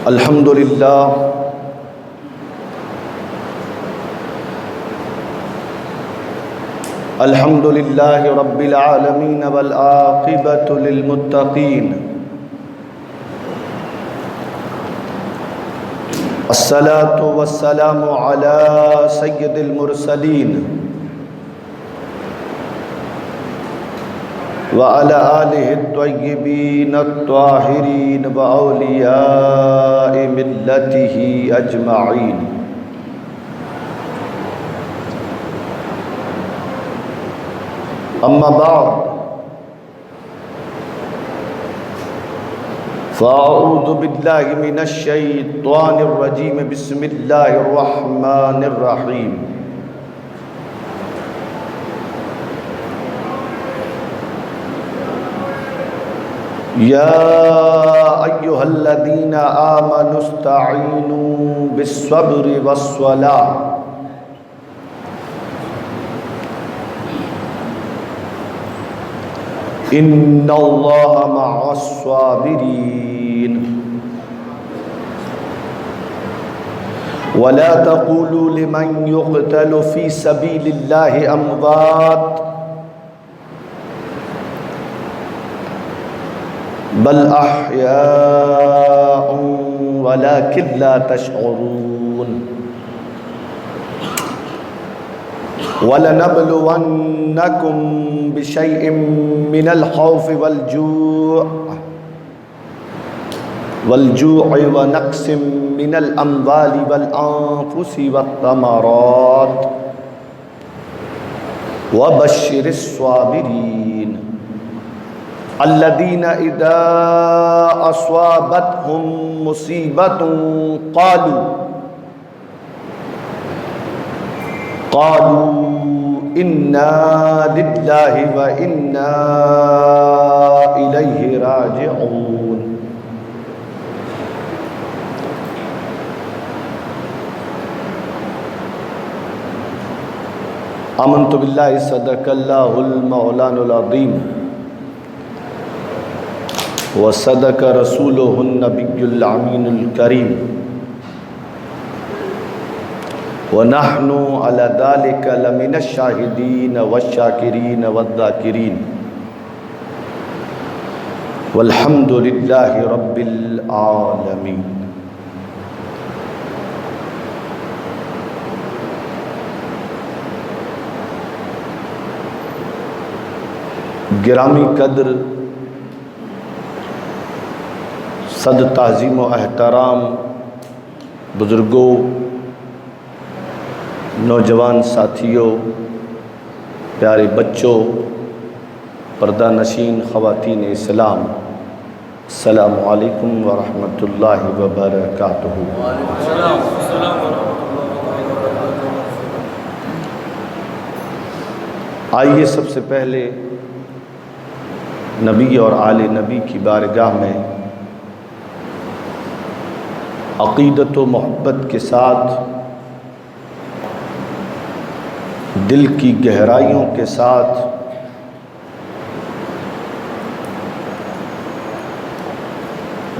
الحمد لله الحمد لله رب العالمين والعاقبة للمتقين الصلاة والسلام على سيد المرسلين وعلى آله الطيبين الطاهرين وأولياء ملته أجمعين أما بعد فأعوذ بالله من الشيطان الرجيم بسم الله الرحمن الرحيم يا أيها الذين آمنوا استعينوا بالصبر والصلاة إن الله مع الصابرين ولا تقولوا لمن يقتل في سبيل الله أموات بل أحياء ولكن لا تشعرون وَلَنَبْلُوَنَّكُمْ بِشَيْءٍ مِّنَ الْخَوْفِ وَالْجُوعِ وَنَقْصٍ مِّنَ الْأَمْوَالِ وَالْأَنفُسِ وَالثَّمَرَاتِ وَبَشِّرِ الصَّابِرِينَ الَّذِينَ إِذَا أَصَابَتْهُم مُّصِيبَةٌ قالوا إنا لله وإنا إليه راجعون آمنت بالله صدق الله المولان العظيم وصدق رسوله النبي الأمين الكريم وَنَحْنُ عَلَى ذَلِكَ لَمِنَ الشَّاهِدِينَ وَالشَّاكِرِينَ وَالذَّاكِرِينَ وَالْحَمْدُ لِلَّهِ رَبِّ الْعَالَمِينَ گرامی قدر صد تعظیم و احترام بزرگوں، نوجوان ساتھیوں، پیارے بچوں، پردہ نشین خواتین اسلام، السلام علیکم ورحمۃ اللہ وبرکاتہ۔ آئیے سب سے پہلے نبی اور آل نبی کی بارگاہ میں عقیدت و محبت کے ساتھ، دل کی گہرائیوں کے ساتھ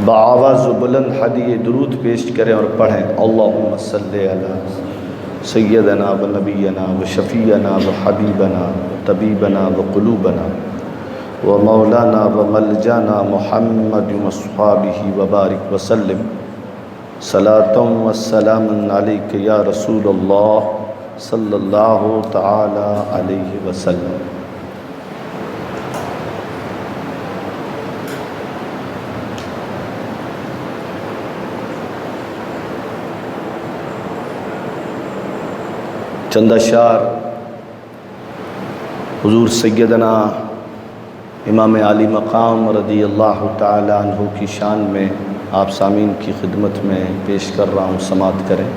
بآواز و بلند ہدیہ درود پیش کریں اور پڑھیں اللہم صلی علی سیدنا و نبینا و شفیعنا و حبیبنا و طبیبنا و قلوبنا و مولانا و ملجانا محمد و صحابہ و بارک وسلم صلاۃ و سلام علیک یا رسول اللہ صلی اللہ تعالی علیہ وسلم۔ چند اشعار حضور سیدنا امام عالی مقام رضی اللہ تعالی عنہ کی شان میں آپ سامعین کی خدمت میں پیش کر رہا ہوں، سماعت کریں۔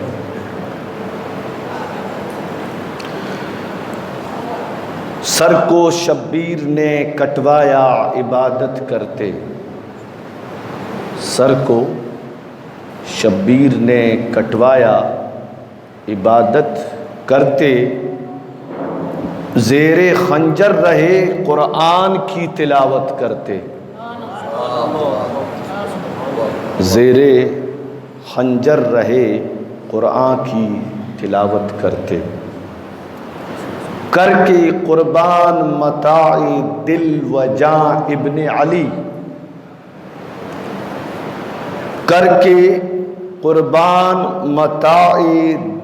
سر کو شبیر نے کٹوایا عبادت کرتے، سر کو شبیر نے کٹوایا عبادت کرتے، زیر خنجر رہے قرآن کی تلاوت کرتے، زیر خنجر رہے قرآن کی تلاوت کرتے، کر کے قربان متاع دل و جاں ابن علی، کر کے قربان متاع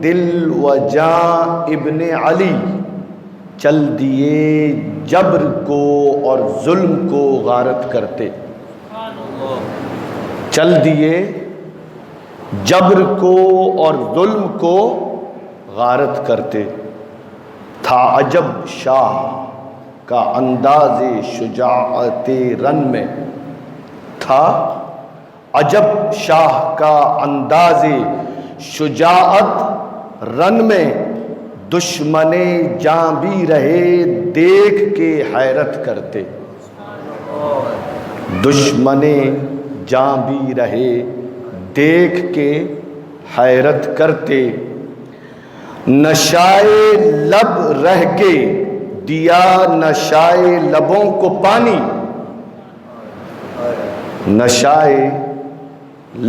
دل و جاں ابن علی، چل دیے جبر کو اور ظلم کو غارت کرتے، چل دیے جبر کو اور ظلم کو غارت کرتے۔ تھا عجب شاہ کا انداز شجاعت رن میں، تھا عجب شاہ کا انداز شجاعت رن میں، دشمن جاں بھی رہے دیکھ کے حیرت کرتے، دشمن جاں بھی رہے دیکھ کے حیرت کرتے، نشائے لب رہ کے دیا نشائے لبوں کو پانی، نشائے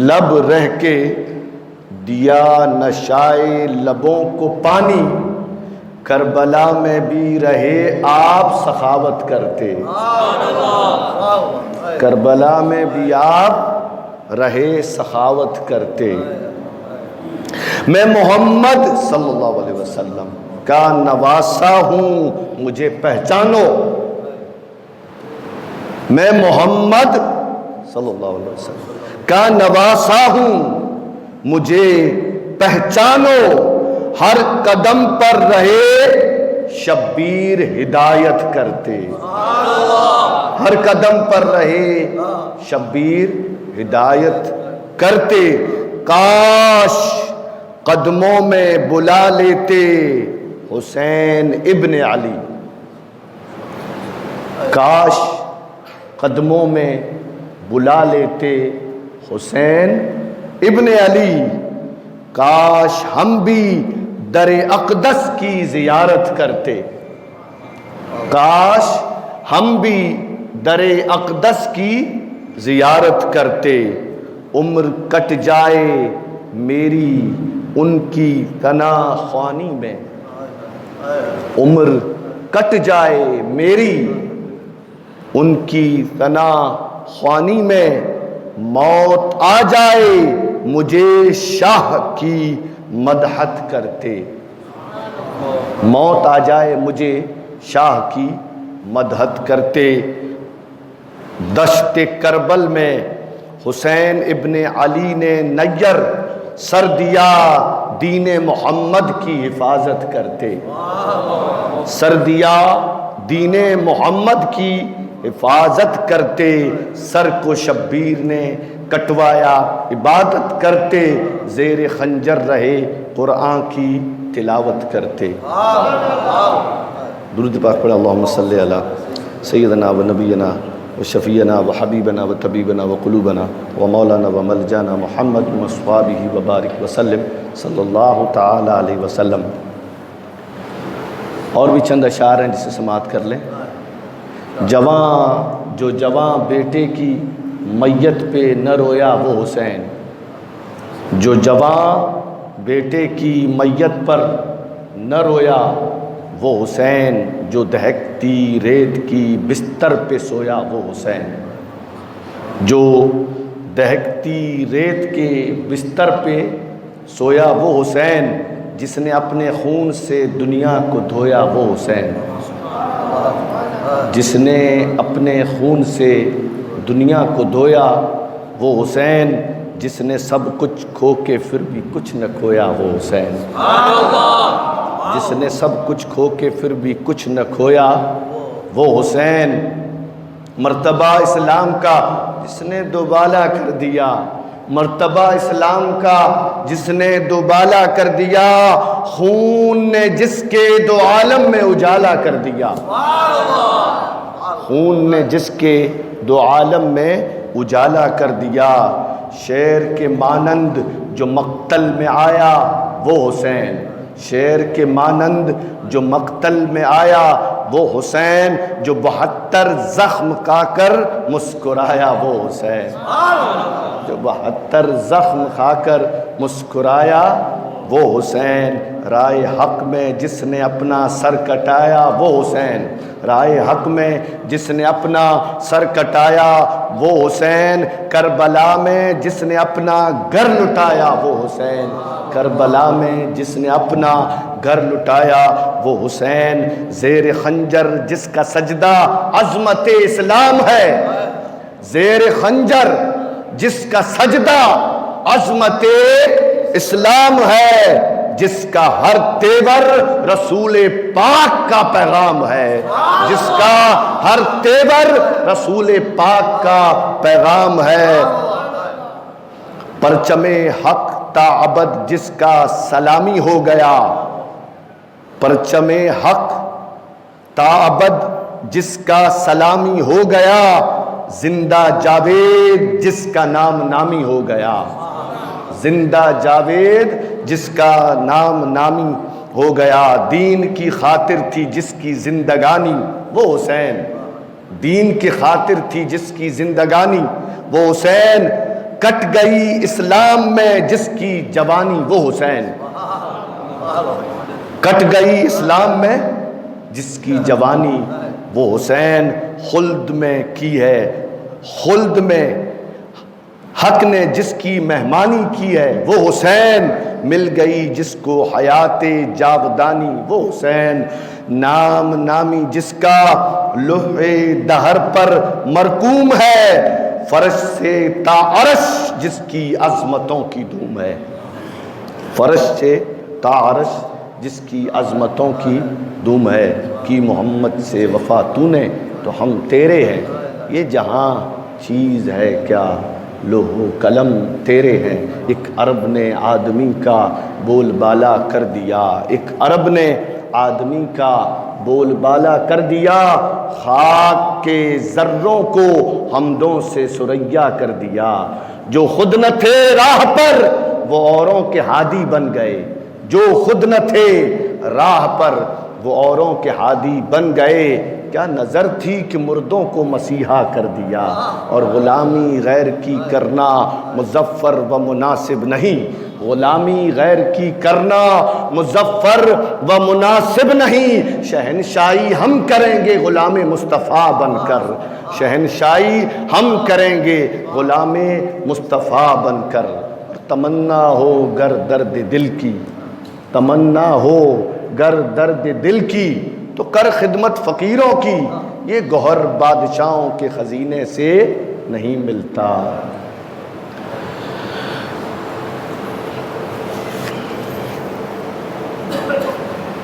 لب رہ کے دیا نشائے لبوں کو پانی، کربلا میں بھی رہے آپ سخاوت کرتے، کربلا میں بھی آپ رہے سخاوت کرتے۔ میں محمد صلی اللہ علیہ وسلم کا نواسا ہوں مجھے پہچانو، میں محمد صلی اللہ علیہ وسلم کا نواسا ہوں مجھے پہچانو، ہر قدم پر رہے شبیر ہدایت کرتے، ہر قدم پر رہے شبیر ہدایت کرتے، کاش قدموں میں بلا لیتے حسین ابن علی، کاش قدموں میں بلا لیتے حسین ابن علی، کاش ہم بھی در اقدس کی زیارت کرتے، کاش ہم بھی در اقدس کی زیارت کرتے، عمر کٹ جائے میری ان کی ثنا خوانی میں، عمر کٹ جائے میری ان کی ثنا خوانی میں، موت آ جائے مجھے شاہ کی مدحت کرتے، موت آ جائے مجھے شاہ کی مدحت کرتے۔ دشت کربل میں حسین ابن علی نے نیر سر دیا دین محمد کی حفاظت کرتے، سر دیا دین محمد کی حفاظت کرتے، سر کو شبیر نے کٹوایا عبادت کرتے، زیر خنجر رہے قرآن کی تلاوت کرتے۔ درود پاک پڑھیں، اللہم صلی علی سیدنا و نبینا و شفیعنا و حبیبنا و طبیبنا و قلوبنا و مولانا و ملجانا محمد و اصحابہ و بارک وسلم صلی اللہ تعالی علیہ وسلم۔ اور بھی چند اشعار ہیں جسے سماعت کر لیں۔ جواں جو جواں بیٹے کی میت پہ نہ رویا وہ حسین، جو جواں بیٹے کی میت پر نہ رویا وہ حسین، جو دہکتی ریت کی بستر پہ سویا وہ حسین، جو دہکتی ریت کے بستر پہ سویا وہ حسین، جس نے اپنے خون سے دنیا کو دھویا وہ حسین، جس نے اپنے خون سے دنیا کو دھویا وہ حسین، جس نے سب کچھ کھو کے پھر بھی کچھ نہ کھویا وہ حسین، جس نے سب کچھ کھو کے پھر بھی کچھ نہ کھویا وہ حسین، مرتبہ اسلام کا جس نے دوبالا کر دیا، مرتبہ اسلام کا جس نے دوبالا کر دیا، خون نے جس کے دو عالم میں اجالا کر دیا، خون نے جس کے دو عالم میں اجالا کر دیا، شیر کے مانند جو مقتل میں آیا وہ حسین، شیر کے مانند جو مقتل میں آیا وہ حسین، جو 72 زخم کھا کر مسکرایا وہ حسین، جو 72 زخم کھا کر مسکرایا وہ حسین، رائے حق میں جس نے اپنا سر کٹایا وہ حسین، رائے حق میں جس نے اپنا سر کٹایا وہ حسین، کربلا میں جس نے اپنا گھر لٹایا وہ حسین، کربلا میں جس نے اپنا گھر لٹایا وہ حسین، زیر خنجر جس کا سجدہ عظمت اسلام ہے، زیر خنجر جس کا سجدہ عظمت اسلام ہے، جس کا ہر تیور رسول پاک کا پیغام ہے، جس کا ہر تیور رسول پاک کا پیغام ہے، پرچم حق تا ابد جس کا سلامی ہو گیا، پرچم حق تا ابد جس کا سلامی ہو گیا، زندہ جاوید جس کا نام نامی ہو گیا، زندہ جاوید جس کا نام نامی ہو گیا، دین کی خاطر تھی جس کی زندگانی وہ حسین، دین کی خاطر تھی جس کی زندگانی وہ حسین، کٹ گئی اسلام میں جس کی جوانی وہ حسین، کٹ گئی اسلام میں جس کی جوانی وہ حسین، خلد میں کی ہے، خلد میں حق نے جس کی مہمانی کی ہے وہ حسین، مل گئی جس کو حیات جاودانی وہ حسین، نام نامی جس کا لوح دہر پر مرقوم ہے، فرش سے تا عرش جس کی عظمتوں کی دھوم ہے، فرش سے تا عرش جس کی عظمتوں کی دھوم ہے، کی محمد سے وفا تو نے تو ہم تیرے ہیں، یہ جہاں چیز ہے کیا لوح و قلم تیرے ہیں، ایک عرب نے آدمی کا بول بالا کر دیا، ایک عرب نے آدمی کا بول بالا کر دیا، خاک کے ذروں کو حمدوں سے ثریا کر دیا، جو خود نہ تھے راہ پر وہ اوروں کے ہادی بن گئے، جو خود نہ تھے راہ پر وہ اوروں کے ہادی بن گئے، کیا نظر تھی کہ مردوں کو مسیحا کر دیا، اور غلامی غیر کی کرنا مظفر و مناسب نہیں، غلامی غیر کی کرنا مظفر و مناسب نہیں، شہنشاہی ہم کریں گے غلام مصطفیٰ بن کر، شہنشاہی ہم کریں گے غلام مصطفیٰ بن کر، تمنا ہو گر درد دل کی، تمنا ہو گر درد دل کی تو کر خدمت فقیروں کی، یہ گوہر بادشاہوں کے خزینے سے نہیں ملتا۔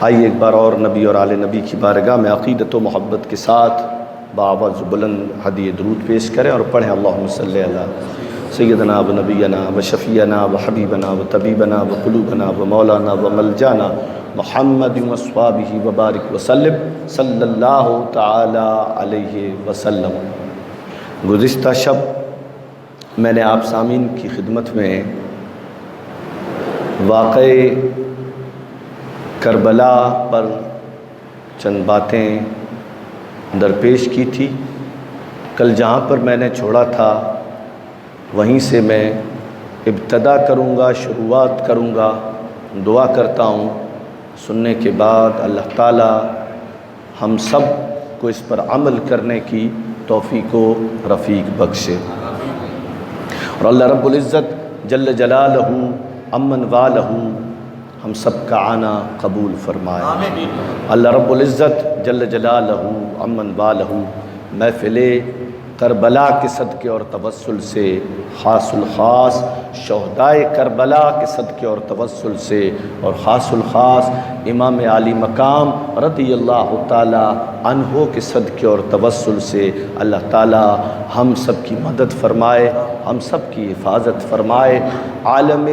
آئیے ایک بار اور نبی اور آل نبی کی بارگاہ میں عقیدت و محبت کے ساتھ بآواز بلند ہدیہ درود پیش کریں اور پڑھیں اللہم صلی علی سیدنا و نبینا و شفیعنا و حبیبنا و طبیبنا و قلوبنا و مولانا و ملجانا محمد و اصحابہ و بارک وسلم صلی اللہ تعالی علیہ وسلم۔ گزشتہ شب میں نے آپ سامعین کی خدمت میں واقعے کربلا پر چند باتیں درپیش کی تھی۔ کل جہاں پر میں نے چھوڑا تھا وہیں سے میں ابتدا کروں گا، شروعات کروں گا۔ دعا کرتا ہوں سننے کے بعد اللہ تعالی ہم سب کو اس پر عمل کرنے کی توفیق و رفیق بخشے، اور اللہ رب العزت جل جلالہ امن والہ ہم سب کا آنا قبول فرمائے۔ اللہ رب العزت جل جلالہ امن والہ محفل کربلا کے صدقے اور توسل سے، خاص الخاص شہدائے کربلا کے صدقے اور توسل سے، اور خاص الخاص امام عالی مقام رضی اللہ تعالی عنہ کے صدقے اور توسل سے اللہ تعالی ہم سب کی مدد فرمائے، ہم سب کی حفاظت فرمائے، عالم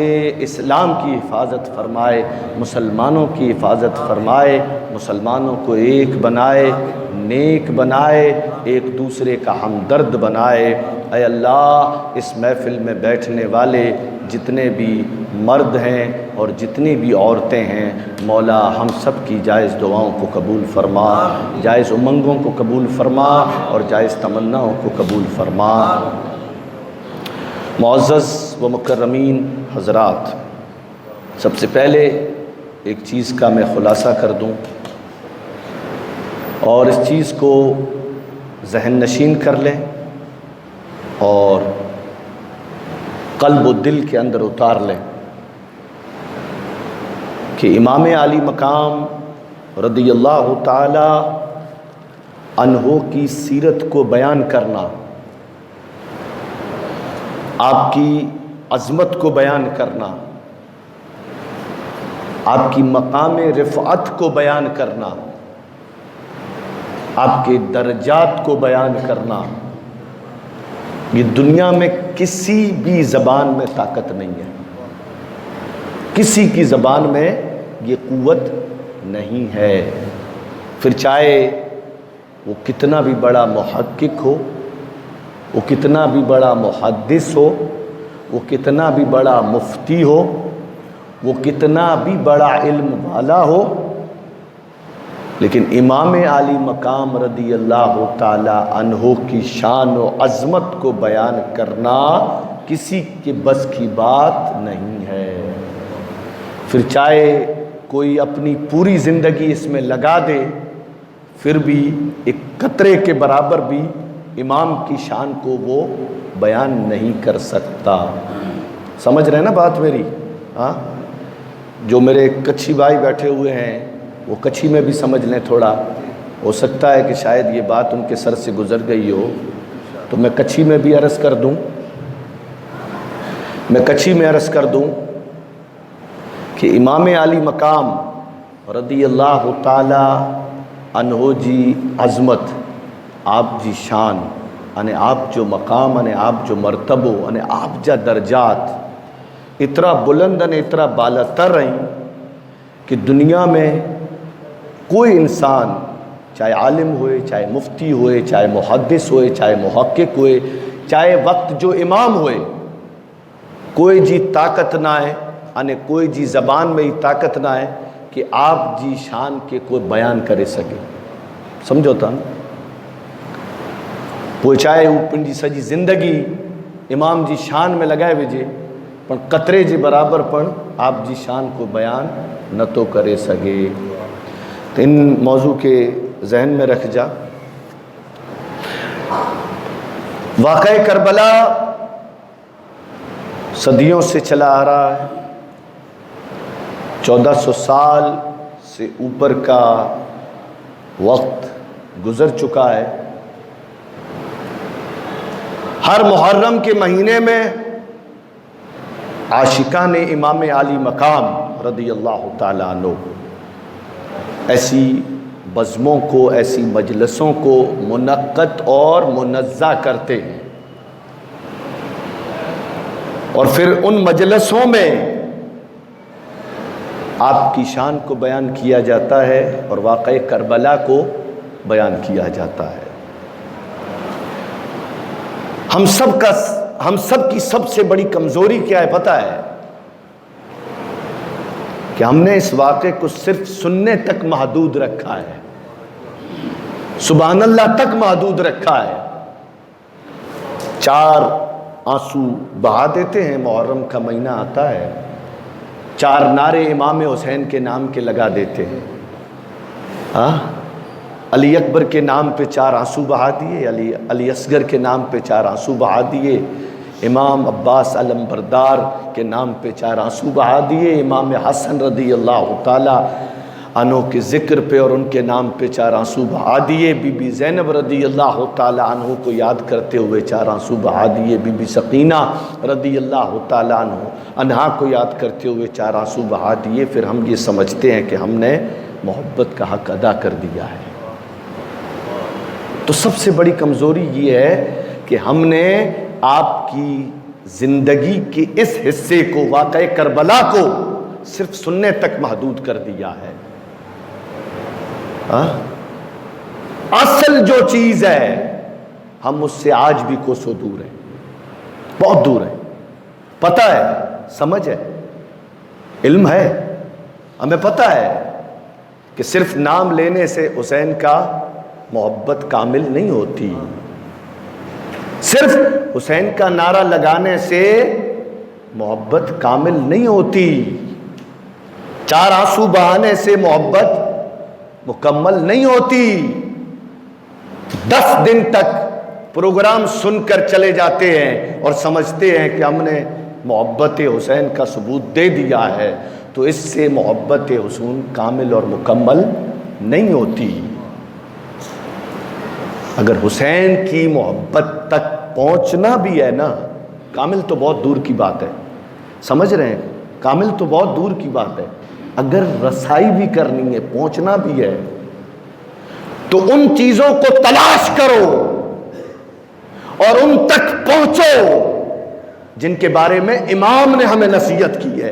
اسلام کی حفاظت فرمائے، مسلمانوں کی حفاظت فرمائے، مسلمانوں کو ایک بنائے، نیک بنائے، ایک دوسرے کا ہمدرد بنائے۔ اے اللہ اس محفل میں بیٹھنے والے جتنے بھی مرد ہیں اور جتنی بھی عورتیں ہیں، مولا ہم سب کی جائز دعاؤں کو قبول فرما، جائز امنگوں کو قبول فرما اور جائز تمناؤں کو قبول فرما۔ معزز و مکرمین حضرات، سب سے پہلے ایک چیز کا میں خلاصہ کر دوں اور اس چیز کو ذہن نشین کر لیں اور قلب و دل کے اندر اتار لیں کہ امام عالی مقام رضی اللہ تعالی عنہ کی سیرت کو بیان کرنا، آپ کی عظمت کو بیان کرنا، آپ کی مقام رفعت کو بیان کرنا، آپ کے درجات کو بیان کرنا، یہ دنیا میں کسی بھی زبان میں طاقت نہیں ہے، کسی کی زبان میں یہ قوت نہیں ہے، پھر چاہے وہ کتنا بھی بڑا محقق ہو، وہ کتنا بھی بڑا محدث ہو، وہ کتنا بھی بڑا مفتی ہو، وہ کتنا بھی بڑا علم والا ہو، لیکن امام عالی مقام رضی اللہ تعالی عنہ کی شان و عظمت کو بیان کرنا کسی کے بس کی بات نہیں ہے۔ پھر چاہے کوئی اپنی پوری زندگی اس میں لگا دے، پھر بھی ایک قطرے کے برابر بھی امام کی شان کو وہ بیان نہیں کر سکتا۔ سمجھ رہے ہیں نا بات میری؟ ہاں، جو میرے کچھی بھائی بیٹھے ہوئے ہیں وہ کچھی میں بھی سمجھ لیں، تھوڑا ہو سکتا ہے کہ شاید یہ بات ان کے سر سے گزر گئی ہو، تو میں کچھی میں بھی عرض کر دوں، میں کچھی میں عرض کر دوں کہ امام عالی مقام رضی اللہ تعالی عنہ جی عظمت، آپ جی شان، یعنی آپ جو مقام، یعنی آپ جو مرتبو، یعنی آپ جا درجات اتنا بلند، یعنی اتنا بالاتر رہیں کہ دنیا میں کوئی انسان، چاہے عالم ہوئے، چاہے مفتی ہوئے، چاہے محدث ہوئے، چاہے محقق ہوئے، چاہے وقت جو امام ہوئے، کوئی جی طاقت نہ ہے، یعنی کوئی جی زبان میں ہی طاقت نہ ہے کہ آپ جی شان کے کوئی بیان کرے سکے۔ سمجھو تا وہ چاہے اوپن جی سجی زندگی امام جی شان میں لگائے ویجے، پر قطرے جی برابر پر آپ جی شان کو بیان نہ تو کرے سکے۔ تو ان موضوع کے ذہن میں رکھ جا۔ واقعہ کربلا صدیوں سے چلا آ رہا ہے، 1400 سال سے اوپر کا وقت گزر چکا ہے۔ ہر محرم کے مہینے میں عاشقان امام عالی مقام رضی اللہ تعالیٰ عنہ ایسی بزموں کو، ایسی مجلسوں کو منعقد اور منظم کرتے ہیں، اور پھر ان مجلسوں میں آپ کی شان کو بیان کیا جاتا ہے اور واقعہ کربلا کو بیان کیا جاتا ہے۔ ہم سب کی سب سے بڑی کمزوری کیا ہے پتہ ہے؟ کہ ہم نے اس واقعے کو صرف سننے تک محدود رکھا ہے، سبحان اللہ تک محدود رکھا ہے۔ 4 آنسو بہا دیتے ہیں، محرم کا مہینہ آتا ہے، 4 نعرے امام حسین کے نام کے لگا دیتے ہیں، علی اکبر کے نام پہ 4 آنسو بہا دیے، علی اصغر کے نام پہ 4 آنسو بہا دیے، امام عباس علمبردار کے نام پہ 4 آنسو بہا دیے، امام حسن رضی اللہ تعالی عنہ کے ذکر پہ اور ان کے نام پہ 4 آنسو بہا دیے، بی بی زینب رضی اللہ تعالی عنہ کو یاد کرتے ہوئے 4 آنسو بہا دیے، بی بی سقینہ رضی اللہ تعالی عنہا کو یاد کرتے ہوئے 4 آنسو بہا دیے۔ پھر ہم یہ سمجھتے ہیں کہ ہم نے محبت کا حق ادا کر دیا ہے۔ تو سب سے بڑی کمزوری یہ ہے کہ ہم نے آپ کی زندگی کے اس حصے کو، واقعہ کربلا کو، صرف سننے تک محدود کر دیا ہے۔ اصل جو چیز ہے ہم اس سے آج بھی کوسوں دور ہیں، بہت دور ہیں۔ پتہ ہے سمجھ ہے، علم ہے، ہمیں پتہ ہے کہ صرف نام لینے سے حسین کا محبت کامل نہیں ہوتی، صرف حسین کا نعرہ لگانے سے محبت کامل نہیں ہوتی، 4 آنسو بہانے سے محبت مکمل نہیں ہوتی، 10 دن تک پروگرام سن کر چلے جاتے ہیں اور سمجھتے ہیں کہ ہم نے محبت حسین کا ثبوت دے دیا ہے، تو اس سے محبت حسین کامل اور مکمل نہیں ہوتی۔ اگر حسین کی محبت تک پہنچنا بھی ہے نا، کامل تو بہت دور کی بات ہے، سمجھ رہے ہیں، کامل تو بہت دور کی بات ہے، اگر رسائی بھی کرنی ہے، پہنچنا بھی ہے، تو ان چیزوں کو تلاش کرو اور ان تک پہنچو جن کے بارے میں امام نے ہمیں نصیحت کی ہے،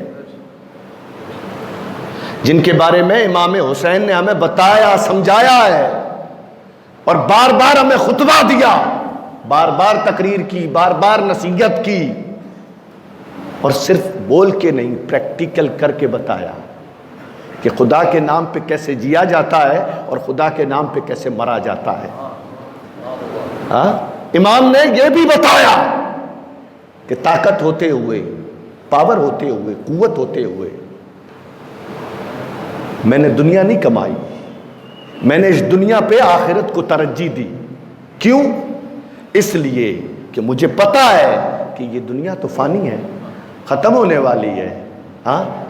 جن کے بارے میں امام حسین نے ہمیں بتایا، سمجھایا ہے، اور بار بار ہمیں خطبہ دیا، بار بار تقریر کی، بار بار نصیحت کی، اور صرف بول کے نہیں، پریکٹیکل کر کے بتایا کہ خدا کے نام پہ کیسے جیا جاتا ہے اور خدا کے نام پہ کیسے مرا جاتا ہے۔ امام نے یہ بھی بتایا کہ طاقت ہوتے ہوئے، پاور ہوتے ہوئے، قوت ہوتے ہوئے میں نے دنیا نہیں کمائی، میں نے اس دنیا پہ آخرت کو ترجیح دی۔ کیوں؟ اس لیے کہ مجھے پتا ہے کہ یہ دنیا تو فانی ہے، ختم ہونے والی ہے،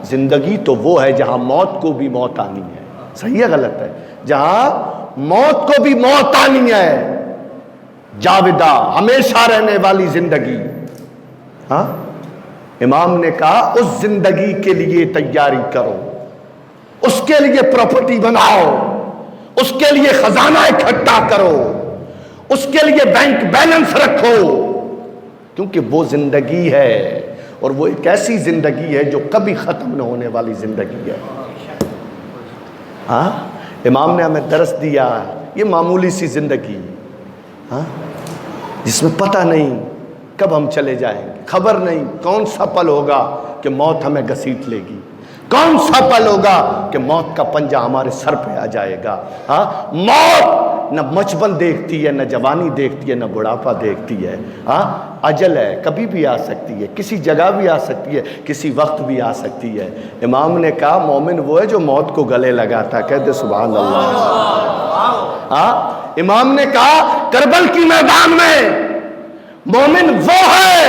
زندگی تو وہ ہے جہاں موت کو بھی موت آنی ہے، صحیح ہے غلط ہے، جہاں موت کو بھی موت آنی ہے، جاودہ ہمیشہ رہنے والی زندگی۔ امام نے کہا اس زندگی کے لیے تیاری کرو، اس کے لیے پراپرٹی بناؤ، اس کے لیے خزانہ اکٹھا کرو، اس کے لیے بینک بیلنس رکھو، کیونکہ وہ زندگی ہے، اور وہ ایک ایسی زندگی ہے جو کبھی ختم نہ ہونے والی زندگی ہے۔ امام نے ہمیں درس دیا، یہ معمولی سی زندگی جس میں پتہ نہیں کب ہم چلے جائیں گے، خبر نہیں کون سا پل ہوگا کہ موت ہمیں گھسیٹ لے گی، کون سا پل ہوگا کہ موت کا پنجہ ہمارے سر پہ آ جائے گا۔ موت نہ بچپن دیکھتی ہے، نہ جوانی دیکھتی ہے، نہ بڑھاپا دیکھتی ہے، اجل ہے، کبھی بھی آ سکتی ہے، کسی جگہ بھی آ سکتی ہے، کسی وقت بھی آ سکتی ہے۔ امام نے کہا مومن وہ ہے جو موت کو گلے لگاتا ہے، کہتے سبحان اللہ۔ امام نے کہا کربل کی میدان میں مومن وہ ہے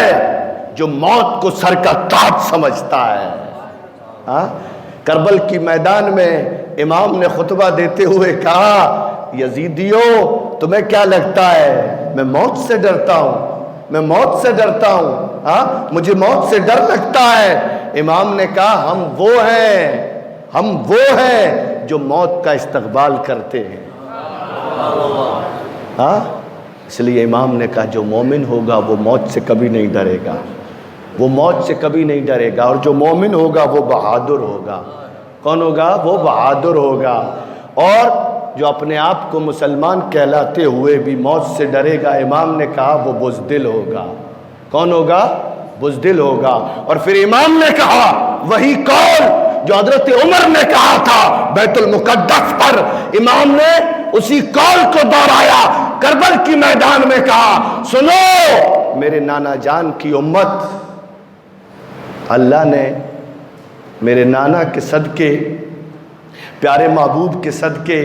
جو موت کو سر کا تاج سمجھتا ہے۔ کربل کی میدان میں امام نے خطبہ دیتے ہوئے کہا یزیدیو تمہیں کیا لگتا ہے میں موت سے ڈرتا ہوں، میں موت سے ڈرتا ہوں، مجھے موت سے ڈر لگتا ہے۔ امام نے کہا ہم وہ ہیں جو موت کا استقبال کرتے ہیں۔ اس لیے امام نے کہا جو مومن ہوگا وہ موت سے کبھی نہیں ڈرے گا، وہ موت سے کبھی نہیں ڈرے گا، اور جو مومن ہوگا وہ بہادر ہوگا۔ کون ہوگا؟ وہ بہادر ہوگا۔ اور جو اپنے آپ کو مسلمان کہلاتے ہوئے بھی موت سے ڈرے گا، امام نے کہا وہ بزدل ہوگا۔ کون ہوگا؟ بزدل ہوگا۔ اور پھر امام نے کہا وہی قول جو حضرت عمر نے کہا تھا بیت المقدس پر، امام نے اسی قول کو دہرایا، کربل کی میدان میں کہا سنو میرے نانا جان کی امت، اللہ نے میرے نانا کے صدقے، پیارے محبوب کے صدقے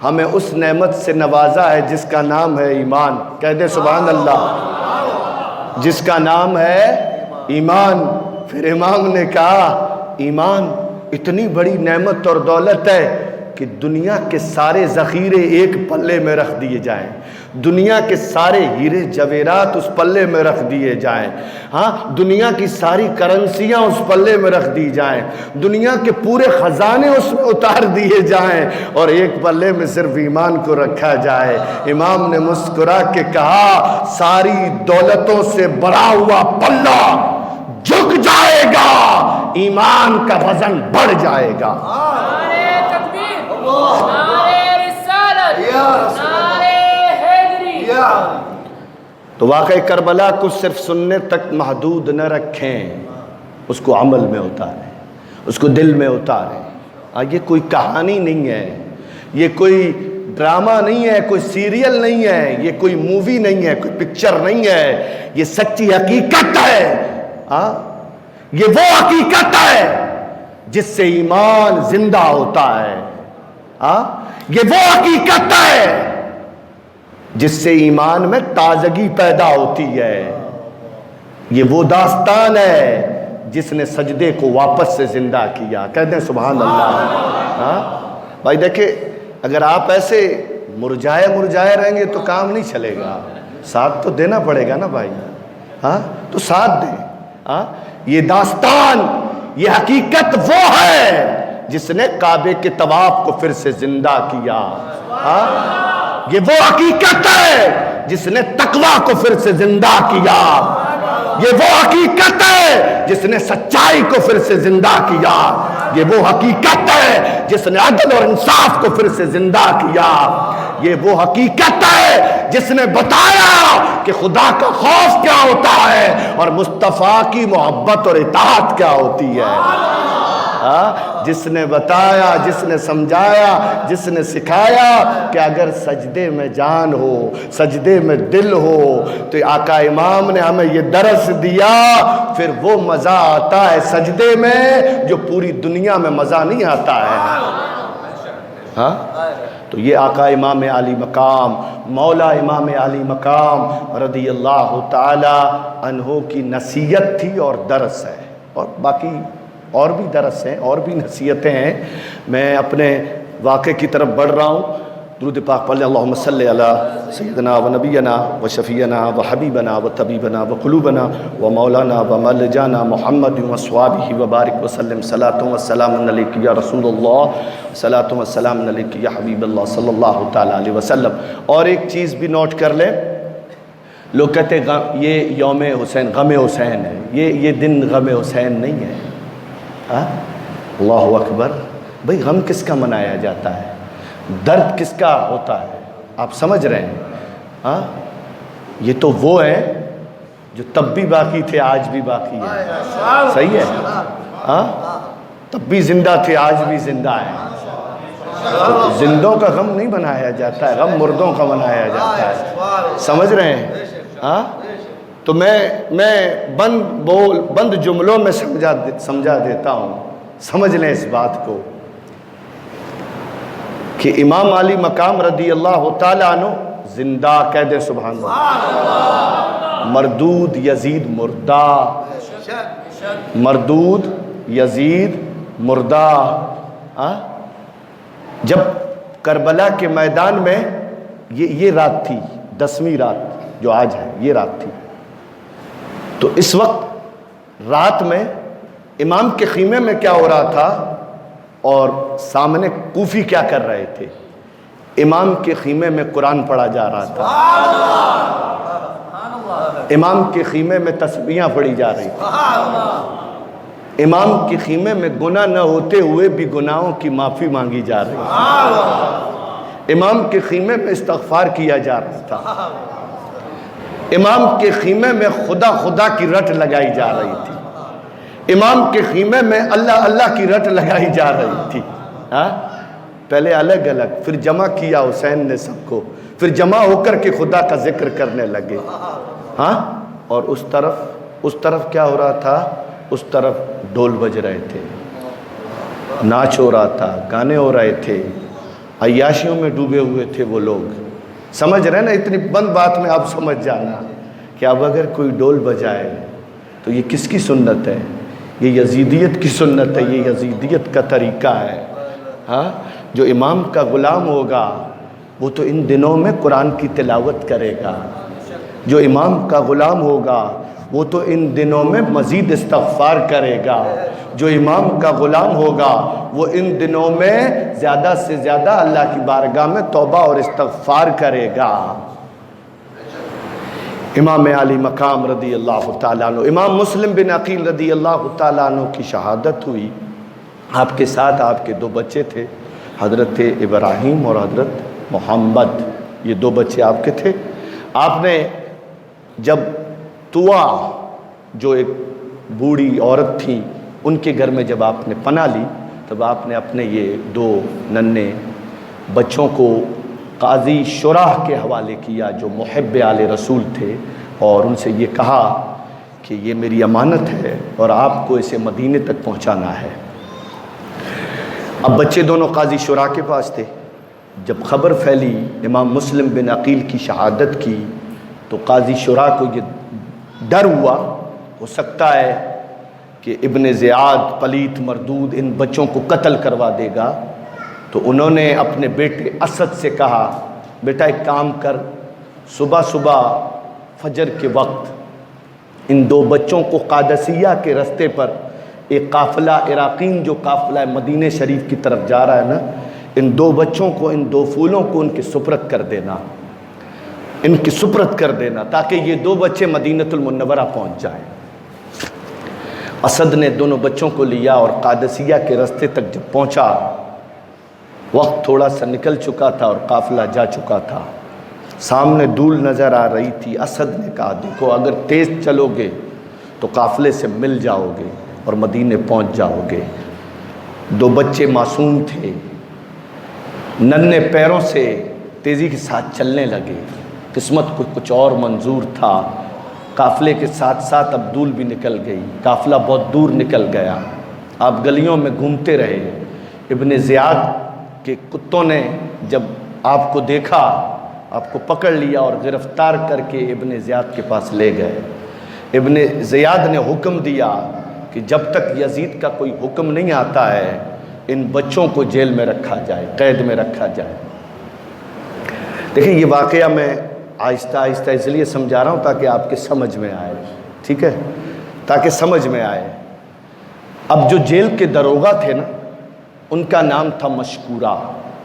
ہمیں اس نعمت سے نوازا ہے جس کا نام ہے ایمان۔ کہہ دے سبحان اللہ، جس کا نام ہے ایمان۔ پھر امام نے کہا ایمان اتنی بڑی نعمت اور دولت ہے کہ دنیا کے سارے ذخیرے ایک پلے میں رکھ دیے جائیں، دنیا کے سارے ہیرے جواہرات اس پلے میں رکھ دیے جائیں، دنیا کی ساری کرنسیاں اس پلے میں رکھ دی جائیں، دنیا کے پورے خزانے اس میں اتار دیے جائیں، اور ایک پلے میں صرف ایمان کو رکھا جائے۔ امام نے مسکرا کے کہا ساری دولتوں سے بڑا ہوا پلہ جھک جائے گا، ایمان کا وزن بڑھ جائے گا۔ تو واقعی کربلا کو صرف سننے تک محدود نہ رکھیں، اس کو عمل میں اتاریں، اس کو دل میں اتاریں۔ یہ کوئی کہانی نہیں ہے، یہ کوئی ڈرامہ نہیں ہے، کوئی سیریل نہیں ہے، یہ کوئی مووی نہیں ہے، کوئی پکچر نہیں ہے، یہ سچی حقیقت ہے۔ یہ وہ حقیقت ہے جس سے ایمان زندہ ہوتا ہے۔ یہ وہ حقیقت ہے جس سے ایمان میں تازگی پیدا ہوتی ہے۔ یہ وہ داستان ہے جس نے سجدے کو واپس سے زندہ کیا۔ کہتے ہیں سبحان اللہ۔ بھائی دیکھیں، اگر آپ ایسے مرجائے رہیں گے تو کام نہیں چلے گا، ساتھ تو دینا پڑے گا نا بھائی۔ تو ساتھ دیں۔ یہ داستان، یہ حقیقت وہ ہے جس نے کعبے کے طواف کو پھر سے زندہ کیا۔ یہ وہ حقیقت ہے جس نے تقویٰ کو پھر سے زندہ کیا۔ یہ وہ حقیقت ہے جس نے سچائی کو پھر سے زندہ کیا۔ یہ وہ حقیقت ہے جس نے عدل اور انصاف کو پھر سے زندہ کیا۔ یہ وہ حقیقت ہے جس نے بتایا کہ خدا کا خوف کیا ہوتا ہے اور مصطفیٰ کی محبت اور اطاعت کیا ہوتی ہے۔ جس نے بتایا، جس نے سمجھایا، جس نے سکھایا کہ اگر سجدے میں جان ہو، سجدے میں دل ہو، تو آقا امام نے ہمیں یہ درس دیا، پھر وہ مزہ آتا ہے سجدے میں جو پوری دنیا میں مزہ نہیں آتا ہے۔ تو یہ آقا امام علی مقام، مولا امام علی مقام رضی اللہ تعالی عنہ کی نصیحت تھی اور درس ہے، اور باقی اور بھی درس ہیں اور بھی نصیحتیں ہیں۔ میں اپنے واقعے کی طرف بڑھ رہا ہوں۔ درود پاک پڑھ لیں۔ اللہم صلی علی سیدنا و نبینا و شفیعنا و حبیبنا و طبیبنا و قلوبنا و مولانا و ملجانا محمد و صحابہ و بارک وسلم۔ صلاۃ و سلام علیک یا رسول اللہ، صلاۃ و سلام علیک یا حبیب اللہ صلی اللہ تعالیٰ علیہ وسلم۔ اور ایک چیز بھی نوٹ کر لیں، لوگ کہتے ہیں یہ یوم حسین، غم حسین ہے، یہ دن غم حسین نہیں ہے۔ اللہ اکبر۔ بھئی غم کس کا منایا جاتا ہے؟ درد کس کا ہوتا ہے؟ آپ سمجھ رہے ہیں؟ یہ تو وہ ہیں جو تب بھی باقی تھے، آج بھی باقی ہے۔ صحیح ہے؟ تب بھی زندہ تھے، آج بھی زندہ ہیں۔ تو زندوں کا غم نہیں منایا جاتا ہے، غم مردوں کا منایا جاتا ہے۔ سمجھ رہے ہیں؟ تو میں بند جملوں میں سمجھا دیتا ہوں، سمجھ لیں اس بات کو کہ امام علی مقام رضی اللہ تعالیٰ عنہ زندہ، کہہ دے سبحان اللہ۔ مردود یزید مردہ، مردود یزید مردہ۔ جب کربلا کے میدان میں یہ رات تھی، 10ویں رات جو آج ہے، یہ رات تھی، تو اس وقت رات میں امام کے خیمے میں کیا ہو رہا تھا اور سامنے کوفی کیا کر رہے تھے؟ امام کے خیمے میں قرآن پڑھا جا رہا تھا، امام کے خیمے میں تسبیحاں پڑھی جا رہی تھی، امام کے خیمے میں گناہ نہ ہوتے ہوئے بھی گناہوں کی معافی مانگی جا رہی تھی، امام کے خیمے میں استغفار کیا جا رہا تھا، امام کے خیمے میں خدا خدا کی رٹ لگائی جا رہی تھی، امام کے خیمے میں اللہ اللہ کی رٹ لگائی جا رہی تھی۔ پہلے الگ الگ، پھر جمع کیا حسین نے سب کو، پھر جمع ہو کر کے خدا کا ذکر کرنے لگے۔ اور اس طرف کیا ہو رہا تھا؟ اس طرف ڈھول بج رہے تھے، ناچ ہو رہا تھا، گانے ہو رہے تھے، عیاشیوں میں ڈوبے ہوئے تھے وہ لوگ۔ سمجھ رہے نا؟ اتنی بند بات میں آپ سمجھ جانا کہ اب اگر کوئی ڈول بجائے تو یہ کس کی سنت ہے؟ یہ یزیدیت کی سنت ہے، یہ یزیدیت کا طریقہ ہے۔ جو امام کا غلام ہوگا وہ تو ان دنوں میں قرآن کی تلاوت کرے گا، جو امام کا غلام ہوگا وہ تو ان دنوں میں مزید استغفار کرے گا، جو امام کا غلام ہوگا وہ ان دنوں میں زیادہ سے زیادہ اللہ کی بارگاہ میں توبہ اور استغفار کرے گا۔ امام علی مقام رضی اللہ تعالیٰ عنہ، امام مسلم بن عقیل رضی اللہ تعالیٰ عنہ کی شہادت ہوئی۔ آپ کے ساتھ آپ کے 2 بچے تھے، حضرت ابراہیم اور حضرت محمد، یہ 2 بچے آپ کے تھے۔ آپ نے جب طوا جو ایک بوڑھی عورت تھیں، ان کے گھر میں جب آپ نے پناہ لی تب آپ نے اپنے یہ 2 ننھے بچوں کو قاضی شراح کے حوالے کیا جو محب آل رسول تھے، اور ان سے یہ کہا کہ یہ میری امانت ہے اور آپ کو اسے مدینے تک پہنچانا ہے۔ اب بچے دونوں قاضی شراح کے پاس تھے۔ جب خبر پھیلی امام مسلم بن عقیل کی شہادت کی تو قاضی شراح کو یہ ڈر ہوا، ہو سکتا ہے کہ ابن زیاد پلیت مردود ان بچوں کو قتل کروا دے گا، تو انہوں نے اپنے بیٹے اسد سے کہا بیٹا ایک کام کر، صبح صبح فجر کے وقت ان 2 بچوں کو قادسیہ کے رستے پر ایک قافلہ عراقین جو قافلہ مدینہ شریف کی طرف جا رہا ہے نا، ان 2 بچوں کو، ان 2 پھولوں کو ان کے سپرد کر دینا، ان کی سپرد کر دینا تاکہ یہ 2 بچے مدینۃ المنورہ پہنچ جائیں۔ اسد نے دونوں بچوں کو لیا اور قادسیہ کے رستے تک جب پہنچا، وقت تھوڑا سا نکل چکا تھا اور قافلہ جا چکا تھا، سامنے دھول نظر آ رہی تھی۔ اسد نے کہا دیکھو اگر تیز چلو گے تو قافلے سے مل جاؤ گے اور مدینے پہنچ جاؤ گے۔ 2 بچے معصوم تھے، ننھے پیروں سے تیزی کے ساتھ چلنے لگے، قسمت کو کچھ اور منظور تھا۔ قافلے کے ساتھ ساتھ اب دھول بھی نکل گئی، قافلہ بہت دور نکل گیا، آپ گلیوں میں گھومتے رہے۔ ابن زیاد کے کتوں نے جب آپ کو دیکھا، آپ کو پکڑ لیا اور گرفتار کر کے ابن زیاد کے پاس لے گئے۔ ابن زیاد نے حکم دیا کہ جب تک یزید کا کوئی حکم نہیں آتا ہے ان بچوں کو جیل میں رکھا جائے، قید میں رکھا جائے۔ دیکھیں یہ واقعہ میں آہستہ آہستہ اس لیے سمجھا رہا ہوں تاکہ آپ کے سمجھ میں آئے، ٹھیک ہے، تاکہ سمجھ میں آئے۔ اب جو جیل کے داروغہ تھے نا، ان کا نام تھا مشکورہ،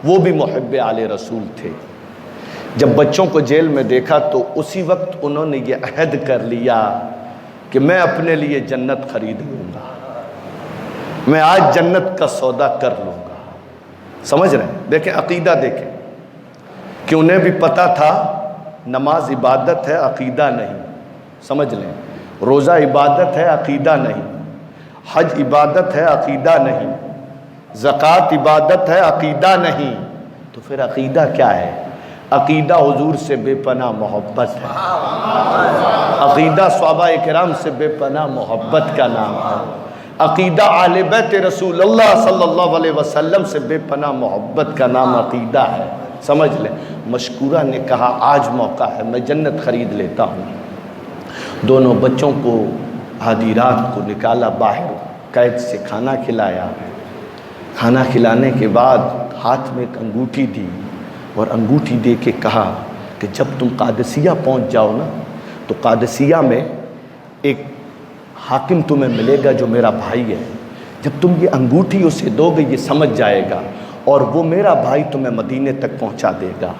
وہ بھی محب آل رسول تھے۔ جب بچوں کو جیل میں دیکھا تو اسی وقت انہوں نے یہ عہد کر لیا کہ میں اپنے لیے جنت خرید لوں گا، میں آج جنت کا سودا کر لوں گا۔ سمجھ رہے ہیں؟ دیکھیں عقیدہ دیکھیں کہ انہیں بھی پتہ تھا نماز عبادت ہے عقیدہ نہیں، سمجھ لیں، روزہ عبادت ہے عقیدہ نہیں، حج عبادت ہے عقیدہ نہیں، زکوٰۃ عبادت ہے عقیدہ نہیں، تو پھر عقیدہ کیا ہے؟ عقیدہ حضور سے بے پناہ محبت ہے، عقیدہ صحابہ کرام سے بے پناہ محبت کا نام ہے، عقیدہ اہل بیت رسول اللہ صلی اللہ علیہ وسلم سے بے پناہ محبت کا نام عقیدہ ہے۔ سمجھ لیں، مشکورہ نے کہا آج موقع ہے، میں جنت خرید لیتا ہوں۔ دونوں بچوں کو آدھی رات کو نکالا باہر، قید سے کھانا کھلایا، کھانا کھلانے کے بعد ہاتھ میں ایک انگوٹھی دی اور انگوٹھی دے کے کہا کہ جب تم قادسیہ پہنچ جاؤ نا تو قادسیہ میں ایک حاکم تمہیں ملے گا جو میرا بھائی ہے، جب تم یہ انگوٹھی اسے دو گے یہ سمجھ جائے گا اور وہ میرا بھائی تمہیں مدینے تک پہنچا دے گا۔